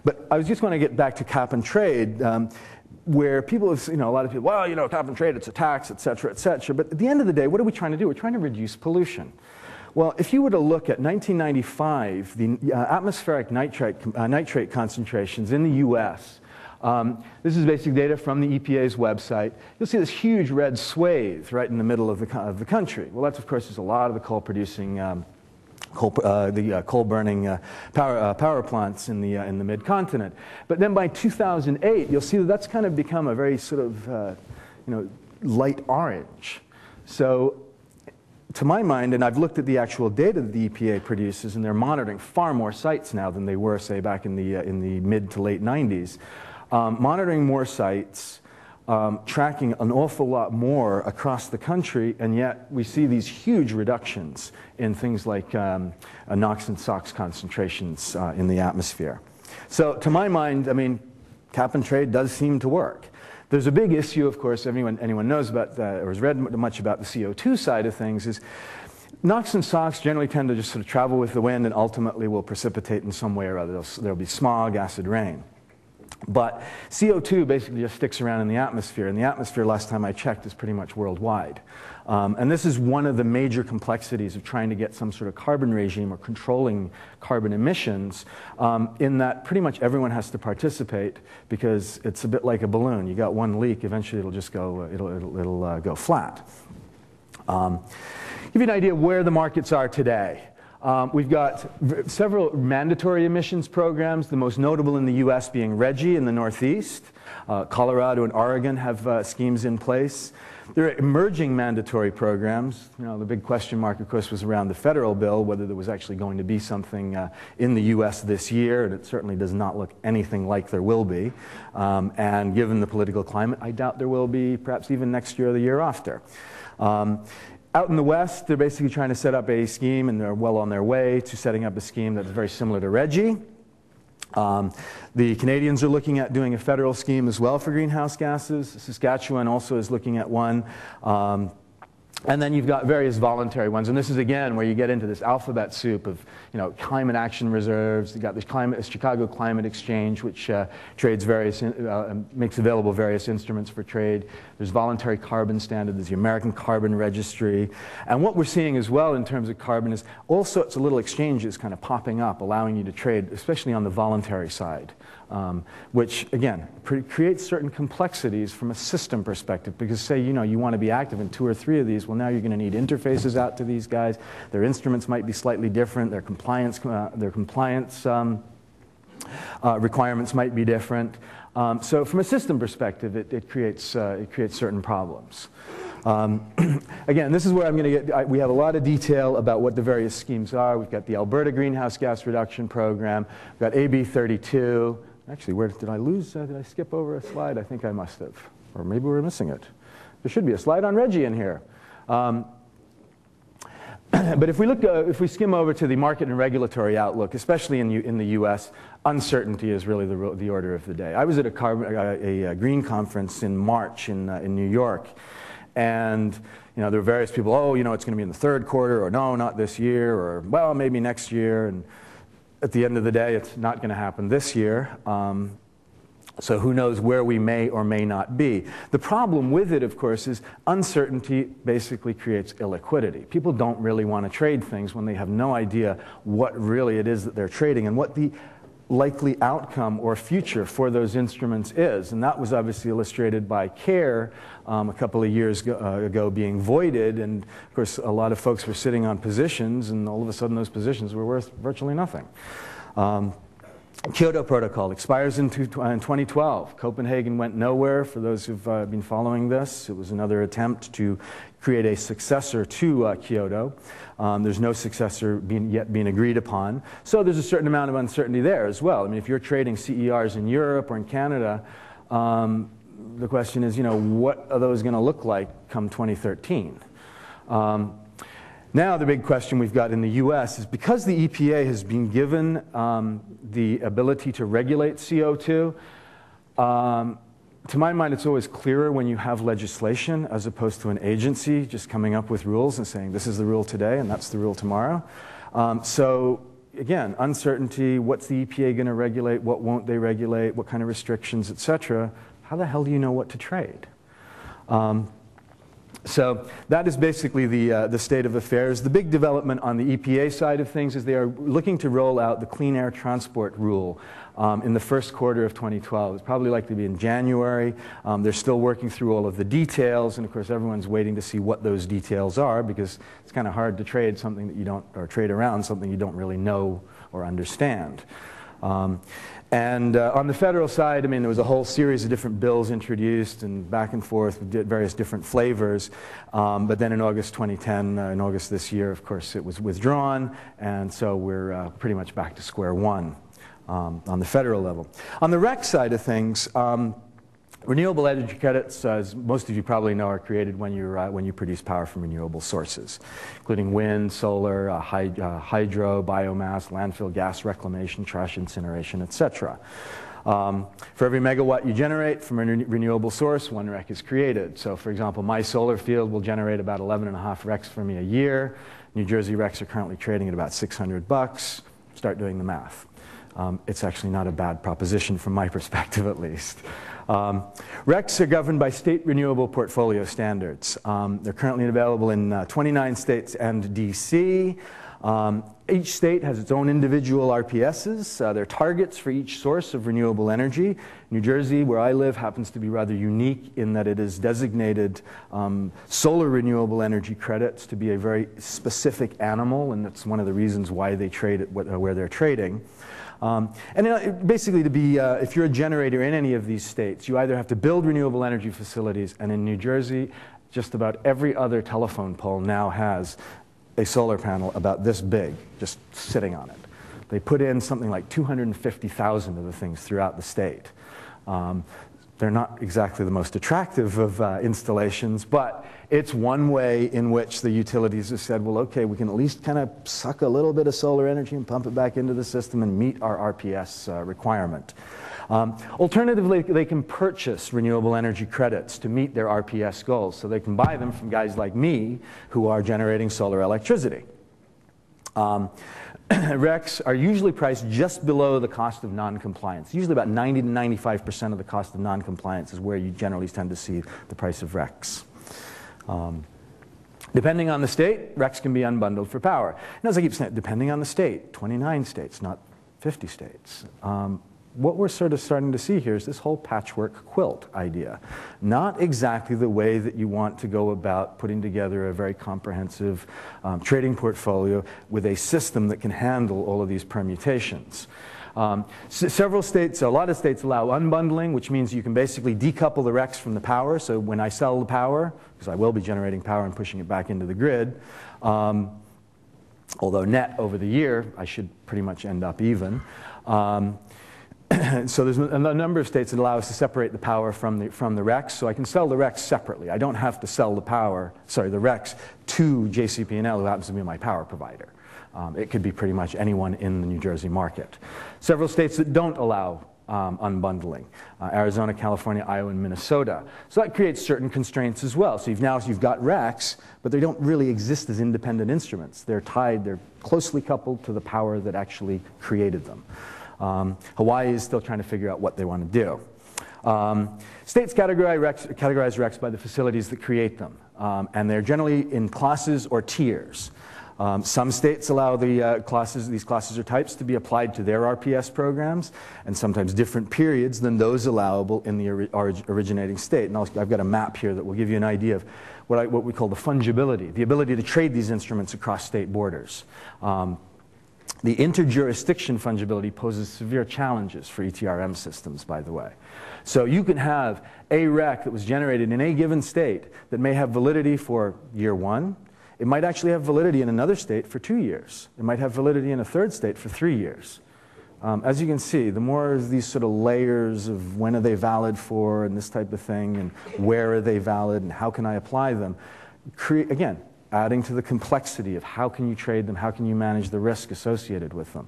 But I was just going to get back to cap and trade, where people have, a lot of people, well, cap and trade, it's a tax, et cetera, et cetera. But at the end of the day, what are we trying to do? We're trying to reduce pollution. Well, if you were to look at 1995, the atmospheric nitrate concentrations in the US, this is basic data from the EPA's website. You'll see this huge red swathe right in the middle of the country. Well, that's, of course, there's a lot of the coal-producing, coal-burning power plants in the mid-continent. But then by 2008, you'll see that that's kind of become a very sort of, light orange. So, to my mind, and I've looked at the actual data that the EPA produces, and they're monitoring far more sites now than they were, say, back in the mid to late 90s. Monitoring more sites, tracking an awful lot more across the country, and yet we see these huge reductions in things like NOx and SOx concentrations in the atmosphere. So to my mind, I mean, cap and trade does seem to work. There's a big issue, of course, anyone knows about, or has read much about the CO2 side of things, is NOx and SOx generally tend to just sort of travel with the wind and ultimately will precipitate in some way or other. There'll be smog, acid rain. But CO2 basically just sticks around in the atmosphere, and the atmosphere, last time I checked, is pretty much worldwide. And this is one of the major complexities of trying to get some sort of carbon regime or controlling carbon emissions, in that pretty much everyone has to participate because it's a bit like a balloon. You got one leak, eventually it'll just go, it'll go flat. Give you an idea of where the markets are today. We've got several mandatory emissions programs, the most notable in the US being RGGI in the Northeast. Colorado and Oregon have schemes in place. There are emerging mandatory programs. The big question mark, of course, was around the federal bill, whether there was actually going to be something in the US this year, and it certainly does not look anything like there will be. And given the political climate, I doubt there will be, perhaps even next year or the year after. Out in the West, they're basically trying to set up a scheme, and they're well on their way to setting up a scheme that's very similar to RGGI. The Canadians are looking at doing a federal scheme as well for greenhouse gases. Saskatchewan also is looking at one. And then you've got various voluntary ones, and this is again where you get into this alphabet soup of climate action reserves. You've got this Chicago Climate Exchange, which trades makes available various instruments for trade. There's voluntary carbon standard. There's the American Carbon Registry, and what we're seeing as well in terms of carbon is all sorts of little exchanges kind of popping up, allowing you to trade, especially on the voluntary side. Which, again, creates certain complexities from a system perspective, because say, you want to be active in 2 or 3 of these, well, now you're going to need interfaces out to these guys. Their instruments might be slightly different. Their compliance requirements might be different. So from a system perspective, it creates certain problems. Again, this is where I'm going to get, we have a lot of detail about what the various schemes are. We've got the Alberta Greenhouse Gas Reduction Program. We've got AB 32. Actually, where did I lose? Did I skip over a slide? I think I must have. Or maybe we're missing it. There should be a slide on RGGI in here. But if we skim over to the market and regulatory outlook, especially in the U.S., uncertainty is really the order of the day. I was at a green conference in March in New York, and there were various people. It's going to be in the 3rd quarter, or no, not this year, or well, maybe next year. And at the end of the day, it's not going to happen this year. So who knows where we may or may not be. The problem with it, of course, is uncertainty basically creates illiquidity. People don't really want to trade things when they have no idea what really it is that they're trading and what the likely outcome or future for those instruments is. And that was obviously illustrated by CARE a couple of years ago being voided. And of course, a lot of folks were sitting on positions, and all of a sudden those positions were worth virtually nothing. Kyoto Protocol expires in 2012. Copenhagen went nowhere. For those who've been following this, it was another attempt to create a successor to Kyoto. There's no successor yet being agreed upon. So there's a certain amount of uncertainty there as well. I mean, if you're trading CERs in Europe or in Canada, the question is, what are those going to look like come 2013? Now the big question we've got in the US is, because the EPA has been given the ability to regulate CO2, to my mind it's always clearer when you have legislation as opposed to an agency just coming up with rules and saying this is the rule today and that's the rule tomorrow. So again, uncertainty, what's the EPA going to regulate, what won't they regulate, what kind of restrictions, et cetera, how the hell do you know what to trade? So that is basically the state of affairs. The big development on the EPA side of things is they are looking to roll out the Clean Air Transport Rule in the first quarter of 2012. It's probably likely to be in January. They're still working through all of the details, and of course everyone's waiting to see what those details are, because it's kind of hard to trade something that you don't, or trade around something you don't really know or understand. And on the federal side, I mean, there was a whole series of different bills introduced and back and forth with various different flavors. But then in August 2010, in August this year, of course, it was withdrawn. And so we're pretty much back to square one on the federal level. On the rec side of things, renewable energy credits, as most of you probably know, are created when you produce power from renewable sources, including wind, solar, hydro, biomass, landfill gas reclamation, trash incineration, etc. For every megawatt you generate from a renewable source, one REC is created. So for example, my solar field will generate about 11.5 RECs for me a year. New Jersey RECs are currently trading at about $600. Start doing the math. It's actually not a bad proposition from my perspective, at least. RECs are governed by state renewable portfolio standards. They're currently available in 29 states and DC. Each state has its own individual RPSs. They're targets for each source of renewable energy. New Jersey, where I live, happens to be rather unique in that it is designated solar renewable energy credits to be a very specific animal, and that's one of the reasons why they trade at where they're trading. And basically, to be, if you're a generator in any of these states, you either have to build renewable energy facilities, and in New Jersey, just about every other telephone pole now has a solar panel about this big, just sitting on it. They put in something like 250,000 of the things throughout the state. They're not exactly the most attractive of installations, but it's one way in which the utilities have said, well, okay, we can at least kind of suck a little bit of solar energy and pump it back into the system and meet our RPS requirement. Alternatively, they can purchase renewable energy credits to meet their RPS goals, so they can buy them from guys like me who are generating solar electricity. RECs are usually priced just below the cost of non-compliance. Usually about 90 to 95% of the cost of non-compliance is where you generally tend to see the price of RECs. Depending on the state, RECs can be unbundled for power. And as I keep saying, depending on the state, 29 states, not 50 states. What we're sort of starting to see here is this whole patchwork quilt idea. Not exactly the way that you want to go about putting together a very comprehensive trading portfolio with a system that can handle all of these permutations. Several states, a lot of states allow unbundling, which means you can basically decouple the RECs from the power. So when I sell the power, because I will be generating power and pushing it back into the grid, although net over the year, I should pretty much end up even. So there's a number of states that allow us to separate the power from the RECs, so I can sell the RECs separately. I don't have to sell the RECs to JCP&L, who happens to be my power provider. It could be pretty much anyone in the New Jersey market. Several states that don't allow unbundling: Arizona, California, Iowa, and Minnesota. So that creates certain constraints as well. So you've got RECs, but they don't really exist as independent instruments. They're tied, they're closely coupled to the power that actually created them. Hawaii is still trying to figure out what they want to do. States categorize RECs by the facilities that create them, and they're generally in classes or tiers. Some states allow these classes or types to be applied to their RPS programs, and sometimes different periods than those allowable in the originating state. And I've got a map here that will give you an idea of what we call the fungibility, the ability to trade these instruments across state borders. The interjurisdiction fungibility poses severe challenges for ETRM systems, by the way. So you can have a REC that was generated in a given state that may have validity for year 1. It might actually have validity in another state for 2 years. It might have validity in a third state for 3 years. As you can see, the more of these sort of layers of when are they valid for and this type of thing, and where are they valid and how can I apply them, again, adding to the complexity of how can you trade them, how can you manage the risk associated with them.